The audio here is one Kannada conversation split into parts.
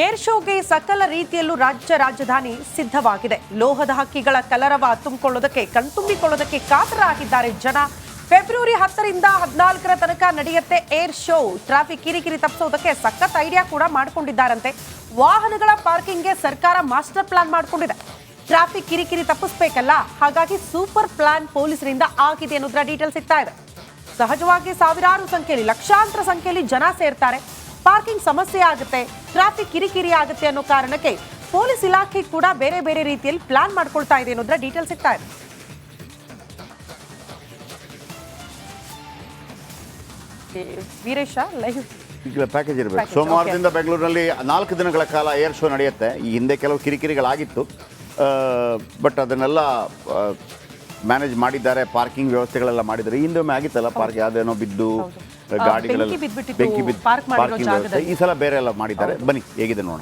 ಏರ್ ಶೋಗೆ ಸಕಲ ರೀತಿಯಲ್ಲೂ ರಾಜ್ಯ ರಾಜಧಾನಿ ಸಿದ್ಧವಾಗಿದೆ. ಲೋಹದ ಹಕ್ಕಿಗಳ ಕಲರವ ತುಂಬಿಕೊಳ್ಳೋದಕ್ಕೆ ಕಣ್ತುಂಬಿಕೊಳ್ಳೋದಕ್ಕೆ ಕಾತರಾಗಿದ್ದಾರೆ ಜನ. ಫೆಬ್ರವರಿ 10ರಿಂದ 14ರ ತನಕ ನಡೆಯುತ್ತೆ ಏರ್ ಶೋ. ಟ್ರಾಫಿಕ್ ಕಿರಿಕಿರಿ ತಪ್ಪಿಸೋದಕ್ಕೆ ಸಖತ್ ಐಡಿಯಾ ಕೂಡ ಮಾಡಿಕೊಂಡಿದ್ದಾರಂತೆ. ವಾಹನಗಳ ಪಾರ್ಕಿಂಗ್ಗೆ ಸರ್ಕಾರ ಮಾಸ್ಟರ್ ಪ್ಲಾನ್ ಮಾಡಿಕೊಂಡಿದೆ. ಟ್ರಾಫಿಕ್ ಕಿರಿಕಿರಿ ತಪ್ಪಿಸಬೇಕಲ್ಲ, ಹಾಗಾಗಿ ಸೂಪರ್ ಪ್ಲಾನ್ ಪೊಲೀಸರಿಂದ ಆಗಿದೆ ಅನ್ನೋದರ ಡೀಟೇಲ್ ಸಿಗ್ತಾ ಇದೆ. ಸಹಜವಾಗಿ ಸಾವಿರಾರು ಸಂಖ್ಯೆಯಲ್ಲಿ, ಲಕ್ಷಾಂತರ ಸಂಖ್ಯೆಯಲ್ಲಿ ಜನ ಸೇರ್ತಾರೆ. ಪಾರ್ಕಿಂಗ್ ಸಮಸ್ಯೆ ಆಗುತ್ತೆ, ಟ್ರಾಫಿಕ್ ಕಿರಿಕಿರಿ ಆಗುತ್ತೆ ಅನ್ನೋ ಕಾರಣಕ್ಕೆ ಪೊಲೀಸ್ ಇಲಾಖೆ ಕೂಡ ಬೇರೆ ಬೇರೆ ರೀತಿಯಲ್ಲಿ ಪ್ಲಾನ್ ಮಾಡ್ಕೊಳ್ತಾ ಇದೆ ಅನ್ನೋದರ ಡೀಟೇಲ್ ಸಿಗ್ತಾ ಇದೆ. ವೀರೇಶ ಲೈವ್ ಪ್ಯಾಕೇಜ್ ಇರಬೇಕು. ಸೋಮವಾರದಿಂದ ಬೆಂಗಳೂರಿನಲ್ಲಿ 4 ದಿನಗಳ ಕಾಲ ಏರ್ ಶೋ ನಡೆಯುತ್ತೆ. ಈ ಹಿಂದೆ ಕೆಲವು ಕಿರಿಕಿರಿಗಳಾಗಿತ್ತು, ಬಟ್ ಅದನ್ನೆಲ್ಲ ಮ್ಯಾನೇಜ್ ಮಾಡಿದ್ದಾರೆ. ಪಾರ್ಕಿಂಗ್ ವ್ಯವಸ್ಥೆಗಳೆಲ್ಲ ಮಾಡಿದ್ದಾರೆ. ಹಿಂದೊಮ್ಮೆ ಆಗಿತ್ತಲ್ಲ, ಪಾರ್ಕ್ ಯಾವುದೇನೋ ಬಿದ್ದು ಗಾಡಿಗಳೆಲ್ಲ ಬೆಂಕಿ ಬಿದ್ದು ಪಾರ್ಕಿಂಗ್ ವ್ಯವಸ್ಥೆ ಈ ಸಲ ಬೇರೆ ಎಲ್ಲ ಮಾಡಿದ್ದಾರೆ. ಬನ್ನಿ ಹೇಗಿದೆ ನೋಡೋಣ.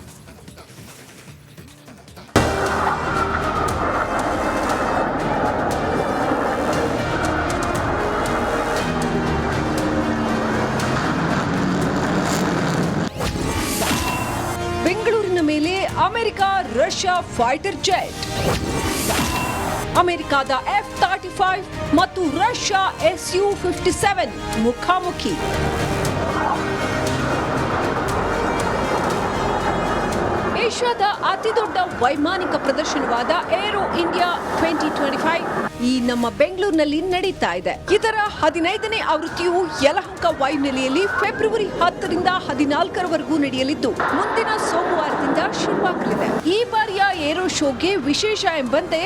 ಬೆಂಗಳೂರಿನ ಮೇಲೆ ಅಮೆರಿಕ ರಷ್ಯಾ ಫೈಟರ್ ಜೆಟ್, ಅಮೆರಿಕದ F-35 ಮತ್ತು ರಷ್ಯಾ Su-57 ಮುಖಾಮುಖಿ. ಏಷ್ಯಾದ ಅತಿದೊಡ್ಡ ವೈಮಾನಿಕ ಪ್ರದರ್ಶನವಾದ ಏರೋ ಇಂಡಿಯಾ 2025 ಈ ನಮ್ಮ ಬೆಂಗಳೂರಿನಲ್ಲಿ ನಡೀತಾ ಇದೆ. ಇದರ 15ನೇ ಆವೃತ್ತಿಯು ಯಲಹಂಕ ವಾಯುನೆಲೆಯಲ್ಲಿ ಫೆಬ್ರವರಿ 10ರಿಂದ 14ರವರೆಗೂ ನಡೆಯಲಿದ್ದು, ಮುಂದಿನ ಸೋಮವಾರದಿಂದ ಶುರುವಾಗಲಿದೆ. ಈ ಬಾರಿಯ ಏರೋ ಶೋಗೆ ವಿಶೇಷ ಎಂಬಂತೆ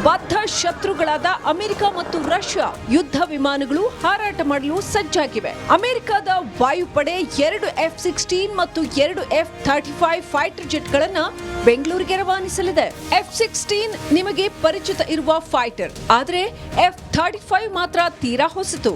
ಬದ್ಧ ಶತ್ರುಗಳಾದ ಅಮೆರಿಕ ಮತ್ತು ರಷ್ಯಾ ಯುದ್ಧ ವಿಮಾನಗಳು ಹಾರಾಟ ಮಾಡಲು ಸಜ್ಜಾಗಿವೆ. ಅಮೆರಿಕದ ವಾಯುಪಡೆ 2 F-16 ಮತ್ತು 2 F-35 ಫೈಟರ್ ಜೆಟ್ಗಳನ್ನು ಬೆಂಗಳೂರಿಗೆ ರವಾನಿಸಲಿದೆ. F-16 ನಿಮಗೆ ಪರಿಚಿತ ಇರುವ ಫೈಟರ್, ಆದರೆ F-35 ಮಾತ್ರ ತೀರಾ ಹೊಸತು.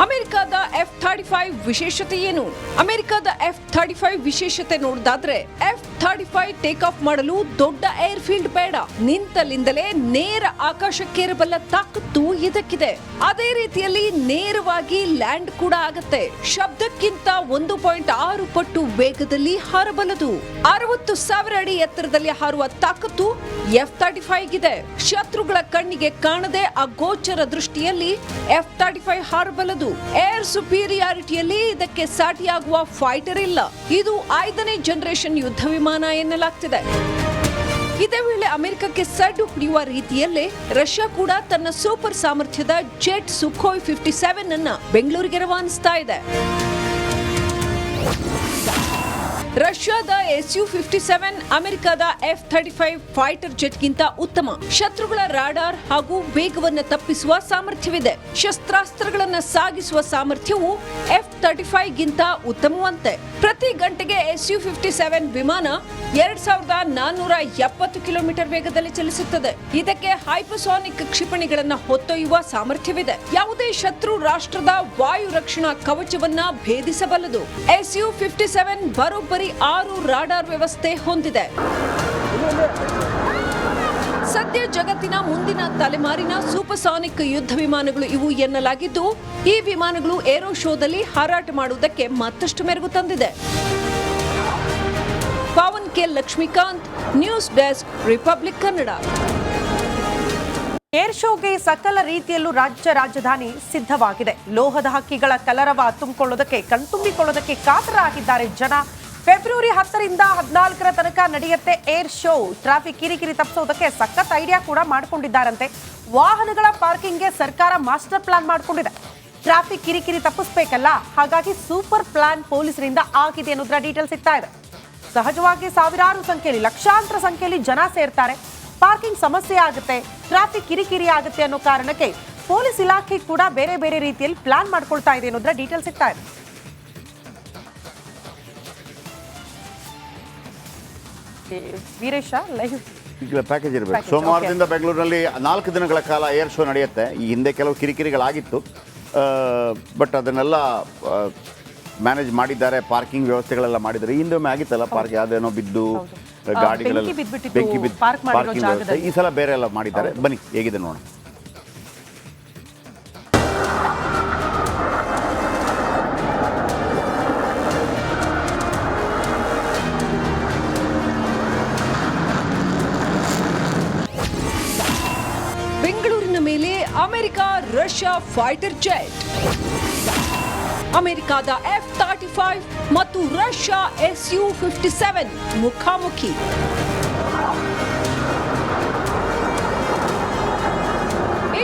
ಅಮೆರಿಕದ F-35 ವಿಶೇಷತೆ ಏನು? ಅಮೆರಿಕದ F-35 ವಿಶೇಷತೆ ನೋಡೋದಾದ್ರೆ, F-35 ಟೇಕ್ ಆಫ್ ಮಾಡಲು ದೊಡ್ಡ ಏರ್ ಫೀಲ್ಡ್ ಬೇಡ, ನಿಂತಲ್ಲಿಂದಲೇ ನೇರ ಆಕಾಶಕ್ಕೇರಬಲ್ಲ ತಾಕತ್ತು ಇದಕ್ಕಿದೆ. ಅದೇ ರೀತಿಯಲ್ಲಿ ನೇರವಾಗಿ ಲ್ಯಾಂಡ್ ಕೂಡ ಆಗತ್ತೆ. ಶಬ್ದಕ್ಕಿಂತ 1.6 ಪಟ್ಟು ವೇಗದಲ್ಲಿ ಹಾರಬಲ್ಲದು. 60,000 ಅಡಿ ಎತ್ತರದಲ್ಲಿ ಹಾರುವ ತಾಕತ್ತು F-35 ಗಿದೆ. ಶತ್ರುಗಳ ಕಣ್ಣಿಗೆ ಕಾಣದೆ ಅಗೋಚರ ದೃಷ್ಟಿಯಲ್ಲಿ F-35 ಹಾರಬಲ್ಲದು. ಏರ್ ಸುಪೀರಿಯಾರಿಟಿಯಲ್ಲಿ ಇದಕ್ಕೆ ಸಾಟಿಯಾಗುವ ಫೈಟರ್ ಇಲ್ಲ. ಇದು 5ನೇ ಜನರೇಷನ್ ಯುದ್ಧ ವಿಮಾನ ಎನ್ನಲಾಗ್ತಿದೆ. ಇದೇ ವೇಳೆ ಅಮೆರಿಕಕ್ಕೆ ಸಡ್ಡು ಹಿಡಿಯುವ ರೀತಿಯಲ್ಲೇ ರಷ್ಯಾ ಕೂಡ ತನ್ನ ಸೂಪರ್ ಸಾಮರ್ಥ್ಯದ ಜೆಟ್ ಸುಖೋಯ್ 57 ಅನ್ನ ಬೆಂಗಳೂರಿಗೆ ರವಾನಿಸ್ತಾ ಇದೆ. ರಷ್ಯಾದ Su-57 ಅಮೆರಿಕದ F-35 ಫೈಟರ್ ಜೆಟ್ಗಿಂತ ಉತ್ತಮ. ಶತ್ರುಗಳ ರಾಡಾರ್ ಹಾಗೂ ವೇಗವನ್ನು ತಪ್ಪಿಸುವ ಸಾಮರ್ಥ್ಯವಿದೆ. ಶಸ್ತ್ರಾಸ್ತ್ರಗಳನ್ನು ಸಾಗಿಸುವ ಸಾಮರ್ಥ್ಯವು F-35 ಗಿಂತ ಉತ್ತಮವಂತೆ. ಪ್ರತಿ ಗಂಟೆಗೆ Su-57 ವಿಮಾನ 2470 ಕಿಲೋಮೀಟರ್ ವೇಗದಲ್ಲಿ ಚಲಿಸುತ್ತದೆ. ಇದಕ್ಕೆ ಹೈಪರ್ಸಾನಿಕ್ ಕ್ಷಿಪಣಿಗಳನ್ನು ಹೊತ್ತೊಯ್ಯುವ ಸಾಮರ್ಥ್ಯವಿದೆ. ಯಾವುದೇ ಶತ್ರು ರಾಷ್ಟ್ರದ ವಾಯು ರಕ್ಷಣಾ ಕವಚವನ್ನ ಭೇದಿಸಬಲ್ಲದು. Su-57 ಬರೋಬ್ಬರಿ 6 ರಾಡಾರ್ ವ್ಯವಸ್ಥೆ ಹೊಂದಿದೆ. ಸದ್ಯ ಜಗತ್ತಿನ ಮುಂದಿನ ತಲೆಮಾರಿನ ಸೂಪರ್ಸಾನಿಕ್ ಯುದ್ಧ ವಿಮಾನಗಳು ಇವು ಎನ್ನಲಾಗಿದ್ದು, ಈ ವಿಮಾನಗಳು ಏರೋ ಶೋದಲ್ಲಿ ಹಾರಾಟ ಮಾಡುವುದಕ್ಕೆ ಮತ್ತಷ್ಟು ಮೆರುಗು ತಂದಿದೆ. Pavan K Lakshmikanth, news desk, Republic Kannada. Air ಶೋಗೆ ಸಕಲ ರೀತಿಯಲ್ಲೂ ರಾಜ್ಯ ರಾಜಧಾನಿ ಸಿದ್ಧವಾಗಿದೆ. ಲೋಹದ ಹಕ್ಕಿಗಳ ಕಲರವ ತುಂಬಿಕೊಳ್ಳೋದಕ್ಕೆ ಕಣ್ತುಂಬಿಕೊಳ್ಳೋದಕ್ಕೆ ಕಾತರಾಗಿದ್ದಾರೆ ಜನ. ಫೆಬ್ರವರಿ 10ರಿಂದ 14ರ ತನಕ ನಡೆಯುತ್ತೆ ಏರ್ ಶೋ. ಟ್ರಾಫಿಕ್ ಕಿರಿಕಿರಿ ತಪ್ಪಿಸೋದಕ್ಕೆ ಸಖತ್ ಐಡಿಯಾ ಕೂಡ ಮಾಡಿಕೊಂಡಿದ್ದಾರಂತೆ. ವಾಹನಗಳ ಪಾರ್ಕಿಂಗ್ಗೆ ಸರ್ಕಾರ ಮಾಸ್ಟರ್ ಪ್ಲಾನ್ ಮಾಡಿಕೊಂಡಿದೆ. ಟ್ರಾಫಿಕ್ ಕಿರಿಕಿರಿ ತಪ್ಪಿಸಬೇಕಲ್ಲ, ಹಾಗಾಗಿ ಸೂಪರ್ ಪ್ಲಾನ್ ಪೊಲೀಸರಿಂದ ಆಗಿದೆ ಅನ್ನೋದರ ಡೀಟೇಲ್ ಸಿಗ್ತಾ ಇದೆ. ಸಹಜವಾಗಿ ಸಾವಿರಾರು ಸಂಖ್ಯೆಯಲ್ಲಿ, ಲಕ್ಷಾಂತರ ಸಂಖ್ಯೆಯಲ್ಲಿ ಜನ ಸೇರ್ತಾರೆ. ಪಾರ್ಕಿಂಗ್ ಸಮಸ್ಯೆ ಆಗುತ್ತೆ, ಟ್ರಾಫಿಕ್ ಕಿರಿಕಿರಿ ಆಗುತ್ತೆ ಅನ್ನೋ ಕಾರಣಕ್ಕೆ ಪೊಲೀಸ್ ಇಲಾಖೆ ಕೂಡ ಬೇರೆ ಬೇರೆ ರೀತಿಯಲ್ಲಿ ಪ್ಲಾನ್ ಮಾಡ್ಕೊಳ್ತಾ ಇದೆ ಅನ್ನೋದರ ಡೀಟೇಲ್ ಸಿಗ್ತಾ ಇದೆ. ವೀರೇಶ ಲೈವ್ ಪ್ಯಾಕೇಜ್ ಇರಬೇಕು. ಸೋಮವಾರದಿಂದ ಬೆಂಗಳೂರಿನಲ್ಲಿ 4 ದಿನಗಳ ಕಾಲ ಏರ್ ಶೋ ನಡೆಯುತ್ತೆ. ಈ ಹಿಂದೆ ಕೆಲವು ಕಿರಿಕಿರಿಗಳಾಗಿತ್ತು, ಬಟ್ ಅದನ್ನೆಲ್ಲ ಮ್ಯಾನೇಜ್ ಮಾಡಿದ್ದಾರೆ. ಪಾರ್ಕಿಂಗ್ ವ್ಯವಸ್ಥೆಗಳೆಲ್ಲ ಮಾಡಿದ್ದಾರೆ. ಹಿಂದೊಮ್ಮೆ ಆಗಿತ್ತಲ್ಲ, ಪಾರ್ಕ್ ಯಾವುದೇನೋ ಬಿದ್ದು ಗಾಡಿಗಳೆಲ್ಲ ಬೆಂಕಿ ಬಿದ್ದು ಪಾರ್ಕಿಂಗ್ ವ್ಯವಸ್ಥೆ ಈ ಸಲ ಬೇರೆ ಎಲ್ಲ ಮಾಡಿದ್ದಾರೆ. ಬನ್ನಿ ಹೇಗಿದೆ ನೋಡೋಣ. Russia fighter jet. ಅಮೆರಿಕದ F-35 ಮತ್ತು ರಷ್ಯಾ Su-57 ಮುಖಾಮುಖಿ.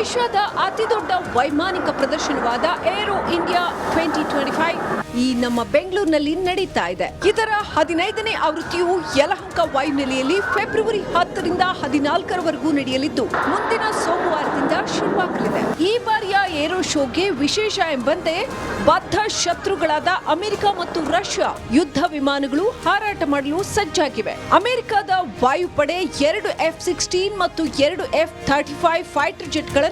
ಏಷ್ಯಾದ ಅತಿದೊಡ್ಡ ವೈಮಾನಿಕ ಪ್ರದರ್ಶನವಾದ ಏರೋ ಇಂಡಿಯಾ 2025 ಈ ನಮ್ಮ ಬೆಂಗಳೂರಿನಲ್ಲಿ ನಡೀತಾ ಇದೆ. ಇದರ 15ನೇ ಆವೃತ್ತಿಯು ಯಲಹಂಕ ವಾಯುನೆಲೆಯಲ್ಲಿ ಫೆಬ್ರವರಿ 10ರಿಂದ 14ರವರೆಗೂ ನಡೆಯಲಿದ್ದು ಮುಂದಿನ ಸೋಮವಾರದಿಂದ ಶುರುವಾಗಲಿದೆ. ಈ ಬಾರಿಯ ಏರೋ ಶೋಗೆ ವಿಶೇಷ ಎಂಬಂತೆ ಬದ್ಧ ಶತ್ರುಗಳಾದ ಅಮೆರಿಕ ಮತ್ತು ರಷ್ಯಾ ಯುದ್ಧ ವಿಮಾನಗಳು ಹಾರಾಟ ಮಾಡಲು ಸಜ್ಜಾಗಿವೆ. ಅಮೆರಿಕದ ವಾಯುಪಡೆ 2 F-16 ಮತ್ತು 2 F-35 ಫೈಟರ್ ಜೆಟ್ಗಳನ್ನು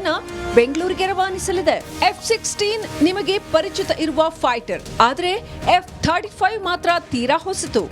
ಬೆಂಗಳೂರಿಗೆ ರವಾನಿಸಲಿದೆ. F-16 ನಿಮಗೆ ಪರಿಚಿತ ಇರುವ ಫೈಟರ್, ಆದರೆ F-35 ಮಾತ್ರ ತೀರಾ ಹೊಸತು.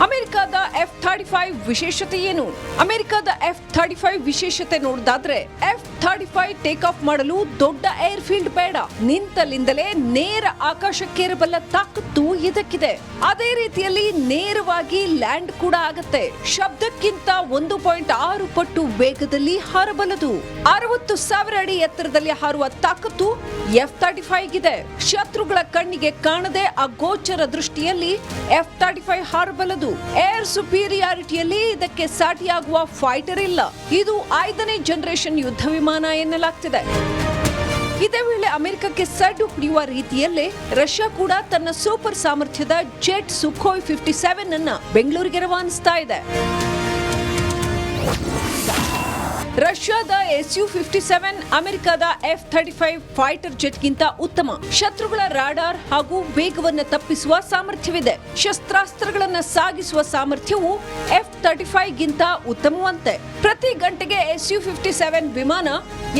ಅಮೆರಿಕದ F-35 ವಿಶೇಷತೆ ಏನು? ಅಮೆರಿಕದ F-35 ವಿಶೇಷತೆ ನೋಡೋದಾದ್ರೆ F-35 ಟೇಕ್ ಆಫ್ ಮಾಡಲು ದೊಡ್ಡ ಏರ್ ಫೀಲ್ಡ್ ಬೇಡ, ನಿಂತಲ್ಲಿಂದಲೇ ನೇರ ಆಕಾಶಕ್ಕೇರಬಲ್ಲ ತಾಕತ್ತು ಇದಕ್ಕಿದೆ. ಅದೇ ರೀತಿಯಲ್ಲಿ ನೇರವಾಗಿ ಲ್ಯಾಂಡ್ ಕೂಡ ಆಗತ್ತೆ. ಶಬ್ದಕ್ಕಿಂತ 1.6 ಪಟ್ಟು ವೇಗದಲ್ಲಿ ಹಾರಬಲ್ಲದು. 60,000 ಅಡಿ ಎತ್ತರದಲ್ಲಿ ಹಾರುವ ತಾಕತ್ತು F-35 ಗಿದೆ. ಶತ್ರುಗಳ ಕಣ್ಣಿಗೆ ಕಾಣದೆ ಅಗೋಚರ ದೃಷ್ಟಿಯಲ್ಲಿ F-35 ಹಾರಬಲ್ಲದು. ಏರ್ ಸುಪೀರಿಯಾರಿಟಿಯಲ್ಲಿ ಇದಕ್ಕೆ ಸಾಟಿಯಾಗುವ ಫೈಟರ್ ಇಲ್ಲ. ಇದು 5ನೇ ಜನರೇಷನ್ ಯುದ್ಧ ವಿಮಾನ ಎನ್ನಲಾಗ್ತಿದೆ. ಇದೇ ವೇಳೆ ಅಮೆರಿಕಕ್ಕೆ ಸಡ್ಡು ಹೊಡೆಯುವ ರೀತಿಯಲ್ಲೇ ರಷ್ಯಾ ಕೂಡ ತನ್ನ ಸೂಪರ್ ಸಾಮರ್ಥ್ಯದ ಜೆಟ್ ಸುಖೋಯ್ 57 ಅನ್ನ ಬೆಂಗಳೂರಿಗೆ ರವಾನಿಸ್ತಾ ಇದೆ. ರಷ್ಯಾದ Su-57 ಅಮೆರಿಕದ F-35 ಫೈಟರ್ ಜೆಟ್ಗಿಂತ ಉತ್ತಮ. ಶತ್ರುಗಳ ರಾಡಾರ್ ಹಾಗೂ ವೇಗವನ್ನು ತಪ್ಪಿಸುವ ಸಾಮರ್ಥ್ಯವಿದೆ. ಶಸ್ತ್ರಾಸ್ತ್ರಗಳನ್ನು ಸಾಗಿಸುವ ಸಾಮರ್ಥ್ಯವು F-35 ಗಿಂತ ಉತ್ತಮವಂತೆ. ಪ್ರತಿ ಗಂಟೆಗೆ Su-57 ವಿಮಾನ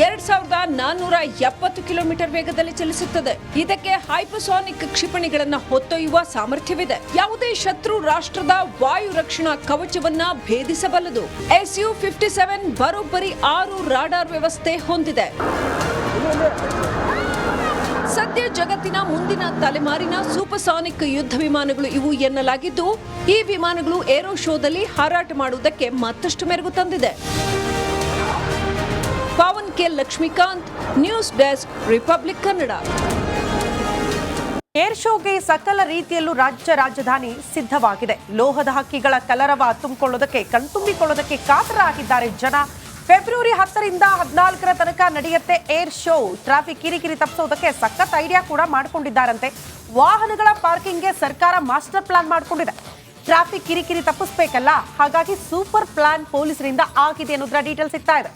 2470 ಕಿಲೋಮೀಟರ್ ವೇಗದಲ್ಲಿ ಚಲಿಸುತ್ತದೆ. ಇದಕ್ಕೆ ಹೈಪರ್ಸಾನಿಕ್ ಕ್ಷಿಪಣಿಗಳನ್ನು ಹೊತ್ತೊಯ್ಯುವ ಸಾಮರ್ಥ್ಯವಿದೆ. ಯಾವುದೇ ಶತ್ರು ರಾಷ್ಟ್ರದ ವಾಯು ರಕ್ಷಣಾ ಕವಚವನ್ನ ಭೇದಿಸಬಲ್ಲದು. Su-57 ಬರೋಬ್ಬರಿ 6 ರಾಡಾರ್ ವ್ಯವಸ್ಥೆ ಹೊಂದಿದೆ. ಸದ್ಯ ಜಗತ್ತಿನ ಮುಂದಿನ ತಲೆಮಾರಿನ ಸೂಪರ್ಸಾನಿಕ್ ಯುದ್ಧ ವಿಮಾನಗಳು ಇವು ಎನ್ನಲಾಗಿದ್ದು, ಈ ವಿಮಾನಗಳು ಏರೋ ಶೋದಲ್ಲಿ ಹಾರಾಟ ಮಾಡುವುದಕ್ಕೆ ಮತ್ತಷ್ಟು ಮೆರುಗು ತಂದಿದೆ. Pavan K Lakshmikanth, news desk, Republic Kannada. Air ಶೋಗೆ ಸಕಲ ರೀತಿಯಲ್ಲೂ ರಾಜ್ಯ ರಾಜಧಾನಿ ಸಿದ್ಧವಾಗಿದೆ. ಲೋಹದ ಹಕ್ಕಿಗಳ ಕಲರವ ತುಂಬಿಕೊಳ್ಳೋದಕ್ಕೆ ಕಣ್ತುಂಬಿಕೊಳ್ಳೋದಕ್ಕೆ ಕಾತರಾಗಿದ್ದಾರೆ ಜನ. ಫೆಬ್ರವರಿ 10ರಿಂದ 14ರ ತನಕ ನಡೆಯುತ್ತೆ ಏರ್ ಶೋ. ಟ್ರಾಫಿಕ್ ಕಿರಿಕಿರಿ ತಪ್ಪಿಸೋದಕ್ಕೆ ಸಖತ್ ಐಡಿಯಾ ಕೂಡ ಮಾಡ್ಕೊಂಡಿದ್ದಾರಂತೆ. ವಾಹನಗಳ ಪಾರ್ಕಿಂಗ್ಗೆ ಸರ್ಕಾರ ಮಾಸ್ಟರ್ ಪ್ಲಾನ್ ಮಾಡ್ಕೊಂಡಿದೆ. ಟ್ರಾಫಿಕ್ ಕಿರಿಕಿರಿ ತಪ್ಪಿಸ್ಬೇಕಲ್ಲ, ಹಾಗಾಗಿ ಸೂಪರ್ ಪ್ಲಾನ್ ಪೊಲೀಸರಿಂದ ಆಗಿದೆ ಅನ್ನೋದ್ರ ಡೀಟೇಲ್ ಸಿಗ್ತಾ ಇದೆ.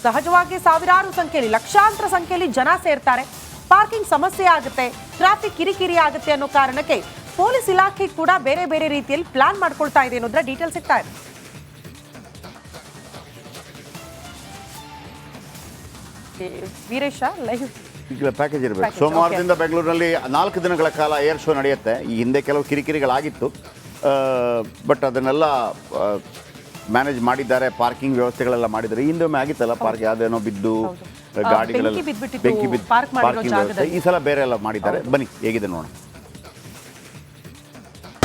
ಸಹಜವಾಗಿ ಸಾವಿರಾರು ಸಂಖ್ಯೆಯಲ್ಲಿ, ಲಕ್ಷಾಂತರ ಸಂಖ್ಯೆಯಲ್ಲಿ ಜನ ಸೇರ್ತಾರೆ. ಪಾರ್ಕಿಂಗ್ ಸಮಸ್ಯೆ ಆಗುತ್ತೆ, ಟ್ರಾಫಿಕ್ ಕಿರಿಕಿರಿ ಆಗುತ್ತೆ ಅನ್ನೋ ಕಾರಣಕ್ಕೆ ಪೊಲೀಸ್ ಇಲಾಖೆ ಕೂಡ ಬೇರೆ ಬೇರೆ ರೀತಿಯಲ್ಲಿ ಪ್ಲಾನ್ ಮಾಡ್ಕೊಳ್ತಾ ಇದೆ ಅನ್ನೋದ್ರ ಡೀಟೇಲ್ ಸಿಗ್ತಾ ಇದೆ. ವೀರೇಶ ಲೈವ್ ಈಗ ಪ್ಯಾಕೇಜ್ ಇರಬೇಕು. ಸೋಮವಾರದಿಂದ ಬೆಂಗಳೂರಿನಲ್ಲಿ 4 ದಿನಗಳ ಕಾಲ ಏರ್ ಶೋ ನಡೆಯುತ್ತೆ. ಈ ಹಿಂದೆ ಕೆಲವು ಕಿರಿಕಿರಿಗಳಾಗಿತ್ತು, ಬಟ್ ಅದನ್ನೆಲ್ಲ ಮ್ಯಾನೇಜ್ ಮಾಡಿದ್ದಾರೆ. ಪಾರ್ಕಿಂಗ್ ವ್ಯವಸ್ಥೆಗಳೆಲ್ಲ ಮಾಡಿದ್ದಾರೆ. ಹಿಂದೊಮ್ಮೆ ಆಗಿತ್ತಲ್ಲ, ಪಾರ್ಕ್ ಯಾವುದೇನೋ ಬಿದ್ದು ಗಾಡಿಗಳೆಲ್ಲ ಬೆಂಕಿ ಬಿದ್ದು ಪಾರ್ಕಿಂಗ್ ವ್ಯವಸ್ಥೆ ಈ ಸಲ ಬೇರೆ ಎಲ್ಲ ಮಾಡಿದ್ದಾರೆ. ಬನ್ನಿ ಹೇಗಿದೆ ನೋಡೋಣ.